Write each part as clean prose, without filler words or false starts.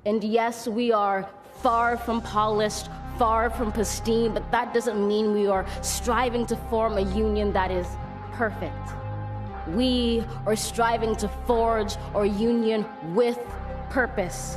And yes, we are far from polished, far from pristine, but that doesn't mean we are striving to form a union that is perfect. We are striving to forge our union with purpose.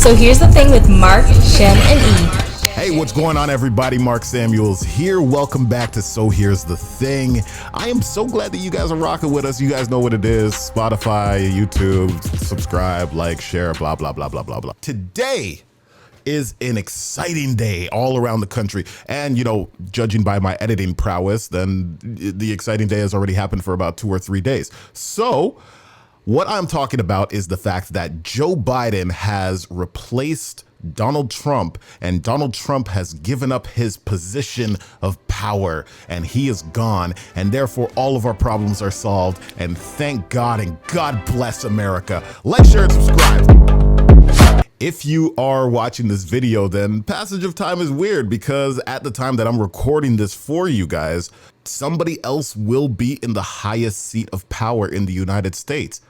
So here's the thing with Marc, Shem, and E. Hey, what's going on, everybody? Marc Samuels here. Welcome back to So Here's the Thing. I am so glad that you guys are rocking with us. You guys know what it is. Spotify, YouTube, subscribe, like, share, blah, blah, blah, blah, blah, blah. Today is an exciting day all around the country. And, you know, judging by my editing prowess, then the exciting day has already happened for about 2 or 3 days. So what I'm talking about is the fact that Joe Biden has replaced Donald Trump, and Donald Trump has given up his position of power, and he is gone, and therefore all of our problems are solved, and thank God, and God bless America. Like, share, and subscribe. If you are watching this video, then passage of time is weird, because at the time that I'm recording this for you guys, somebody else will be in the highest seat of power in the United States.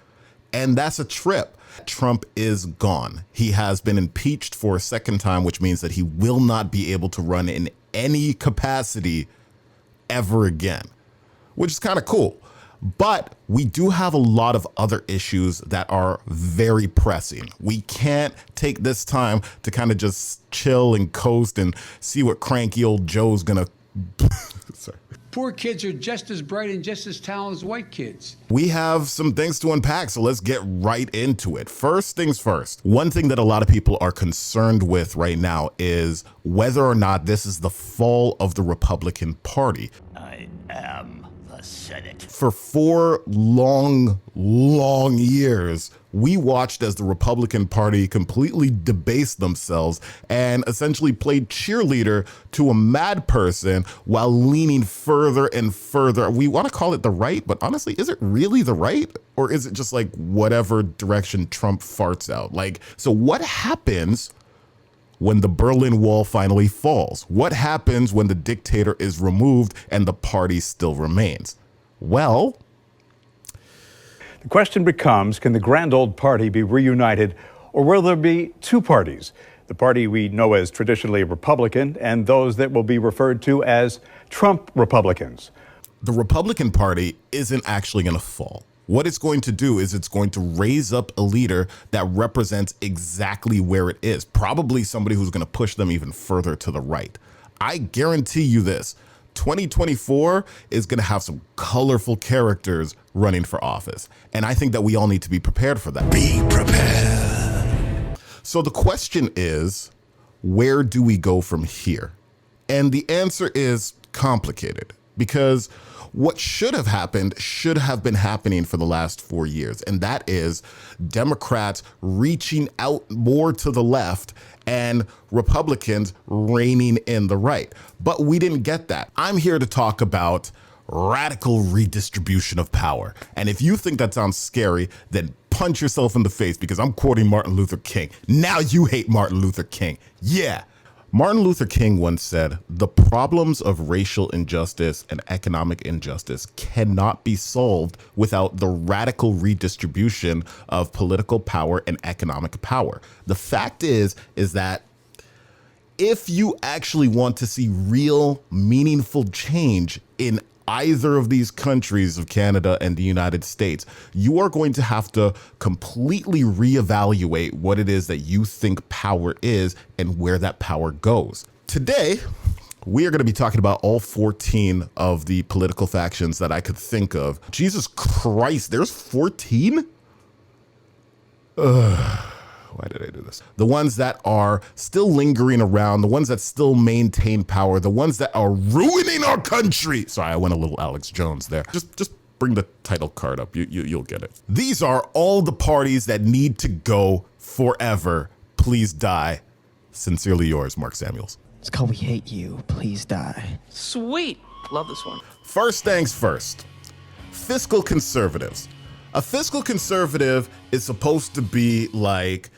And that's a trip. Trump is gone. He has been impeached for a second time, which means that he will not be able to run in any capacity ever again, which is kind of cool. But we do have a lot of other issues that are very pressing. We can't take this time to kind of just chill and coast and see what cranky old Joe's gonna sorry. Poor kids are just as bright and just as talented as white kids. We have some things to unpack, so let's get right into it. First things first, one thing that a lot of people are concerned with right now is whether or not this is the fall of the Republican Party. I am the Senate. For 4 long years, we watched as the Republican Party completely debased themselves and essentially played cheerleader to a mad person while leaning further and further. We want to call it the right, but honestly, is it really the right? Or is it just like whatever direction Trump farts out? Like, so what happens when the Berlin Wall finally falls? What happens when the dictator is removed and the party still remains? Well, the question becomes, can the grand old party be reunited, or will there be 2 parties? The party we know as traditionally Republican and those that will be referred to as Trump Republicans. The Republican Party isn't actually going to fall. What it's going to do is it's going to raise up a leader that represents exactly where it is, probably somebody who's going to push them even further to the right. I guarantee you this. 2024 is going to have some colorful characters running for office. And I think that we all need to be prepared for that. Be prepared. So the question is, where do we go from here? And the answer is complicated, because what should have happened should have been happening for the last 4 years. And that is Democrats reaching out more to the left and Republicans reigning in the right. But we didn't get that. I'm here to talk about radical redistribution of power. And if you think that sounds scary, then punch yourself in the face, because I'm quoting Martin Luther King. Now you hate Martin Luther King. Yeah. Martin Luther King once said, "The problems of racial injustice and economic injustice cannot be solved without the radical redistribution of political power and economic power." The fact is that if you actually want to see real meaningful change in either of these countries of Canada and the United States, you are going to have to completely reevaluate what it is that you think power is and where that power goes. Today, we are going to be talking about all 14 of the political factions that I could think of. Jesus Christ, there's 14? Why did I do this? The ones that are still lingering around, the ones that still maintain power, the ones that are ruining our country. Sorry, I went a little Alex Jones there. Just bring the title card up. You'll get it. These are all the parties that need to go forever. Please die. Sincerely yours, Marc Samuels. It's called We Hate You. Please die. Sweet. Love this one. First things first. Fiscal conservatives. A fiscal conservative is supposed to be like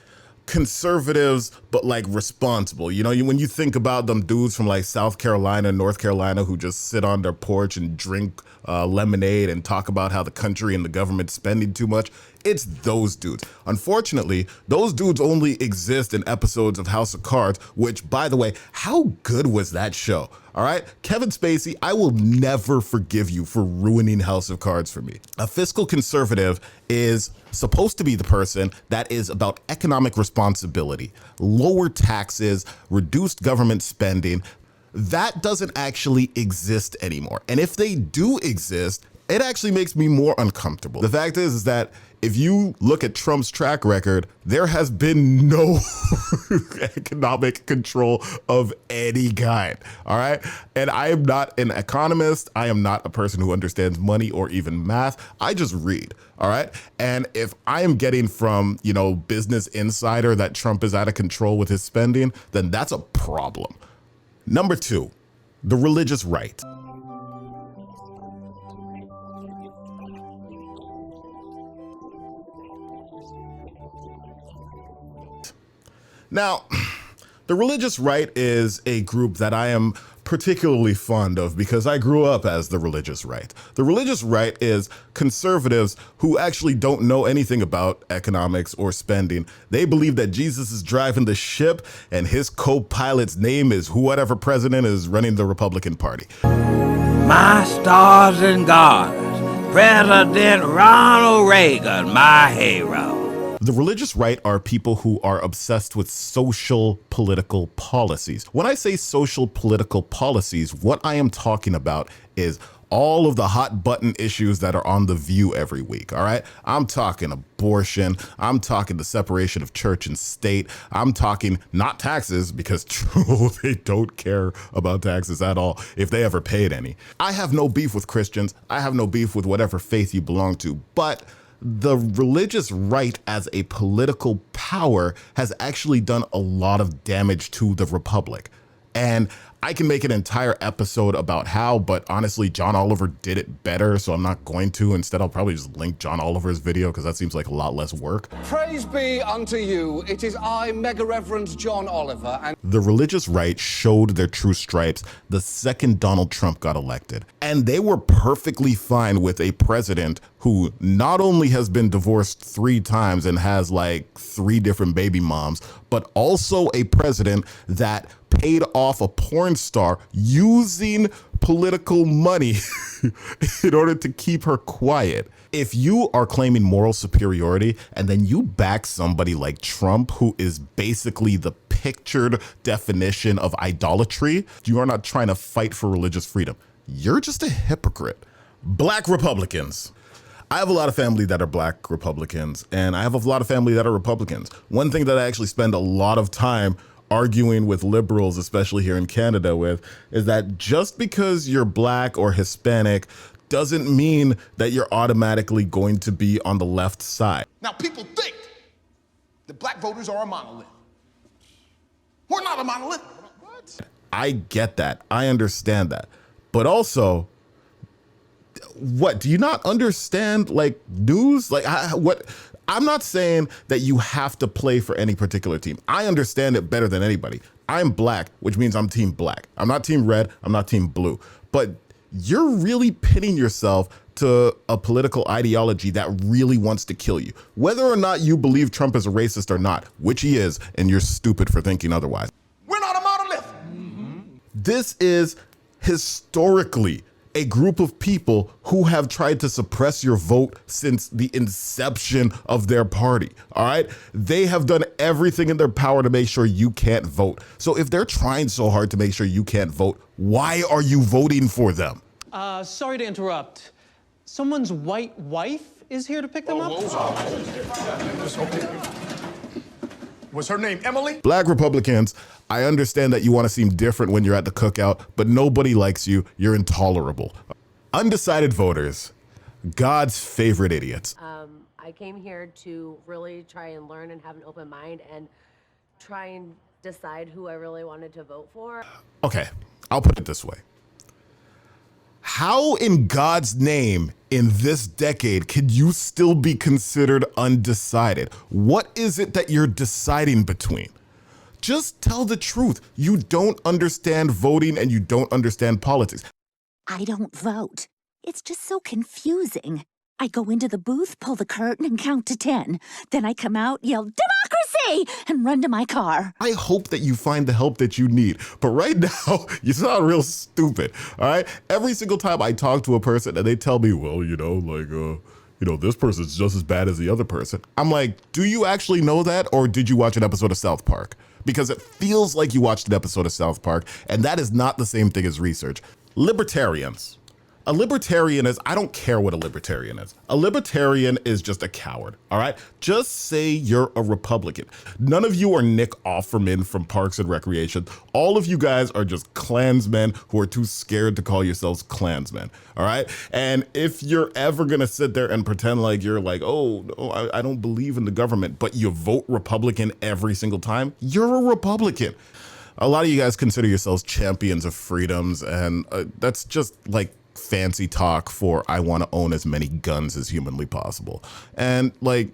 conservatives, but like responsible. You know, when you think about them dudes from like South Carolina, North Carolina, who just sit on their porch and drink lemonade and talk about how the country and the government's spending too much, it's those dudes. Unfortunately, those dudes only exist in episodes of House of Cards, which, by the way, how good was that show? All right, Kevin Spacey, I will never forgive you for ruining House of Cards for me. A fiscal conservative is supposed to be the person that is about economic responsibility, lower taxes, reduced government spending. That doesn't actually exist anymore. And if they do exist, it actually makes me more uncomfortable. The fact is that if you look at Trump's track record, there has been no economic control of any kind, all right? And I am not an economist. I am not a person who understands money or even math. I just read, all right? And if I am getting from, you know, Business Insider that Trump is out of control with his spending, then that's a problem. Number 2, the religious right. Now, the religious right is a group that I am particularly fond of because I grew up as the religious right. The religious right is conservatives who actually don't know anything about economics or spending. They believe that Jesus is driving the ship and his co-pilot's name is whoever president is running the Republican Party. My stars and garters, President Ronald Reagan, my hero. The religious right are people who are obsessed with social political policies. When I say social political policies, what I am talking about is all of the hot button issues that are on The View every week, all right? I'm talking abortion. I'm talking the separation of church and state. I'm talking not taxes, because they don't care about taxes at all if they ever paid any. I have no beef with Christians. I have no beef with whatever faith you belong to, but the religious right as a political power has actually done a lot of damage to the republic. And I can make an entire episode about how, but honestly, John Oliver did it better, so I'm not going to. Instead, I'll probably just link John Oliver's video because that seems like a lot less work. Praise be unto you. It is I, Mega Reverend John Oliver, and the religious right showed their true stripes the second Donald Trump got elected. And they were perfectly fine with a president who not only has been divorced 3 times and has like 3 different baby moms, but also a president that paid off a porn star using political money in order to keep her quiet. If you are claiming moral superiority and then you back somebody like Trump, who is basically the pictured definition of idolatry, you are not trying to fight for religious freedom. You're just a hypocrite. Black Republicans. I have a lot of family that are Black Republicans, and I have a lot of family that are Republicans. One thing that I actually spend a lot of time arguing with liberals, especially here in Canada, with is that just because you're Black or Hispanic doesn't mean that you're automatically going to be on the left side. Now, people think that Black voters are a monolith. We're not a monolith. What? I get that. I understand that. But also, what, do you not understand like news? Like what? I'm not saying that you have to play for any particular team. I understand it better than anybody. I'm Black, which means I'm team Black. I'm not team red. I'm not team blue. But you're really pitting yourself to a political ideology that really wants to kill you. Whether or not you believe Trump is a racist or not, which he is, and you're stupid for thinking otherwise. We're not a monolith. This is historically a group of people who have tried to suppress your vote since the inception of their party, all right? They have done everything in their power to make sure you can't vote. So if they're trying so hard to make sure you can't vote, why are you voting for them? Sorry to interrupt. Someone's white wife is here to pick them up? Was her name Emily? Black Republicans, I understand that you want to seem different when you're at the cookout, but nobody likes you. You're intolerable. Undecided voters, God's favorite idiots. I came here to really try and learn and have an open mind and try and decide who I really wanted to vote for. Okay, I'll put it this way. How in God's name in this decade can you still be considered undecided? What is it that you're deciding between? Just tell the truth. You don't understand voting and you don't understand politics. I don't vote. It's just so confusing. I go into the booth, pull the curtain, and count to 10. Then I come out, yell, "Democracy!" and run to my car. I hope that you find the help that you need. But right now, you sound real stupid, all right? Every single time I talk to a person and they tell me, well, this person's just as bad as the other person. I'm like, do you actually know that? Or did you watch an episode of South Park? Because it feels like you watched an episode of South Park, and that is not the same thing as research. Libertarians. A libertarian is, I don't care what a libertarian is. A libertarian is just a coward, all right? Just say you're a Republican. None of you are Nick Offerman from Parks and Recreation. All of you guys are just Klansmen who are too scared to call yourselves Klansmen, all right? And if you're ever gonna sit there and pretend like you're like, oh, no, I don't believe in the government, but you vote Republican every single time, you're a Republican. A lot of you guys consider yourselves champions of freedoms, and that's just like fancy talk for I want to own as many guns as humanly possible. And like,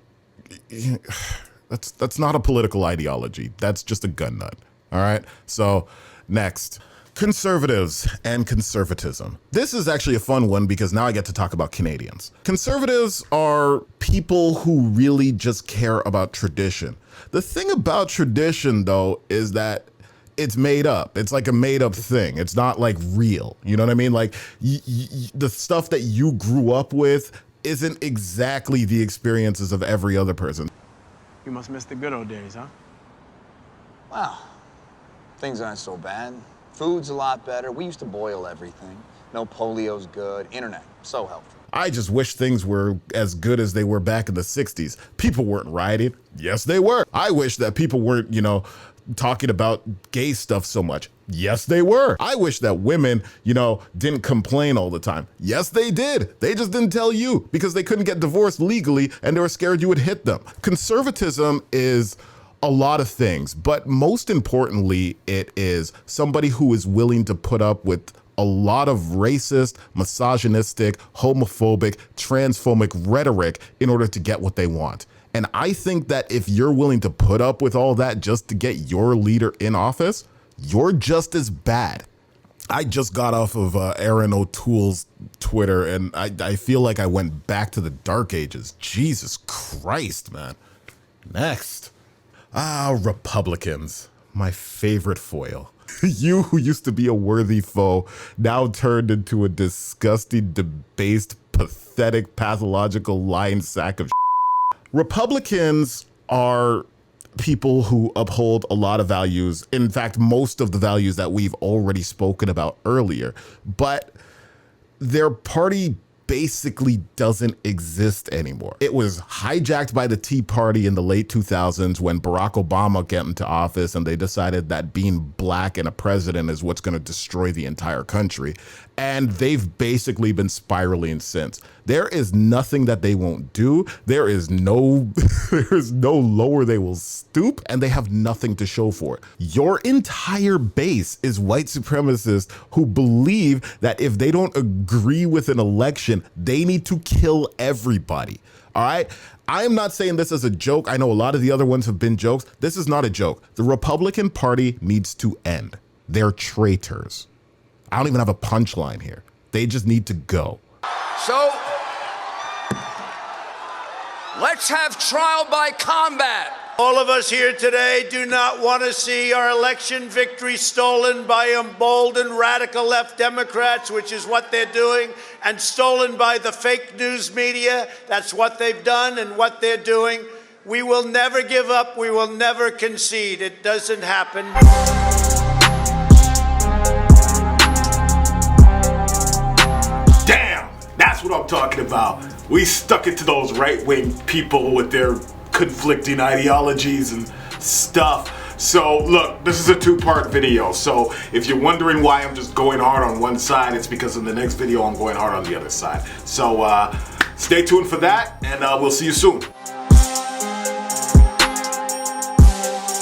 that's not a political ideology. That's just a gun nut. All right. So next, conservatives and conservatism. This is actually a fun one because now I get to talk about Canadians. Conservatives are people who really just care about tradition. The thing about tradition, though, is that it's made up. It's like a made up thing. It's not like real. You know what I mean? Like the stuff that you grew up with isn't exactly the experiences of every other person. You must miss the good old days, huh? Wow. Things aren't so bad. Food's a lot better. We used to boil everything. No polio's good. Internet, so helpful. I just wish things were as good as they were back in the 60s. People weren't rioting. Yes, they were. I wish that people weren't, talking about gay stuff so much. Yes, they were. I wish that women, didn't complain all the time. Yes, they did. They just didn't tell you because they couldn't get divorced legally and they were scared you would hit them. Conservatism is a lot of things, but most importantly, it is somebody who is willing to put up with a lot of racist, misogynistic, homophobic, transphobic rhetoric in order to get what they want. And I think that if you're willing to put up with all that just to get your leader in office, you're just as bad. I just got off of Aaron O'Toole's Twitter, and I feel like I went back to the dark ages. Jesus Christ, man. Next. Republicans. My favorite foil. You who used to be a worthy foe, now turned into a disgusting, debased, pathetic, pathological lying sack of shit. Republicans are people who uphold a lot of values. In fact, most of the values that we've already spoken about earlier, but their party basically doesn't exist anymore. It was hijacked by the Tea Party in the late 2000s when Barack Obama got into office and they decided that being black and a president is what's going to destroy the entire country. And they've basically been spiraling since. There is nothing that they won't do. There is no lower they will stoop, and they have nothing to show for it. Your entire base is white supremacists who believe that if they don't agree with an election, they need to kill everybody. All right. I am not saying this as a joke. I know a lot of the other ones have been jokes. This is not a joke. The Republican Party needs to end. They're traitors. I don't even have a punchline here. They just need to go. So, let's have trial by combat. All of us here today do not want to see our election victory stolen by emboldened radical left Democrats, which is what they're doing, and stolen by the fake news media. That's what they've done and what they're doing. We will never give up. We will never concede. It doesn't happen. That's what I'm talking about. We stuck it to those right-wing people with their conflicting ideologies and stuff. So look, this is a two-part video. So if you're wondering why I'm just going hard on one side, it's because in the next video I'm going hard on the other side. So stay tuned for that, and we'll see you soon.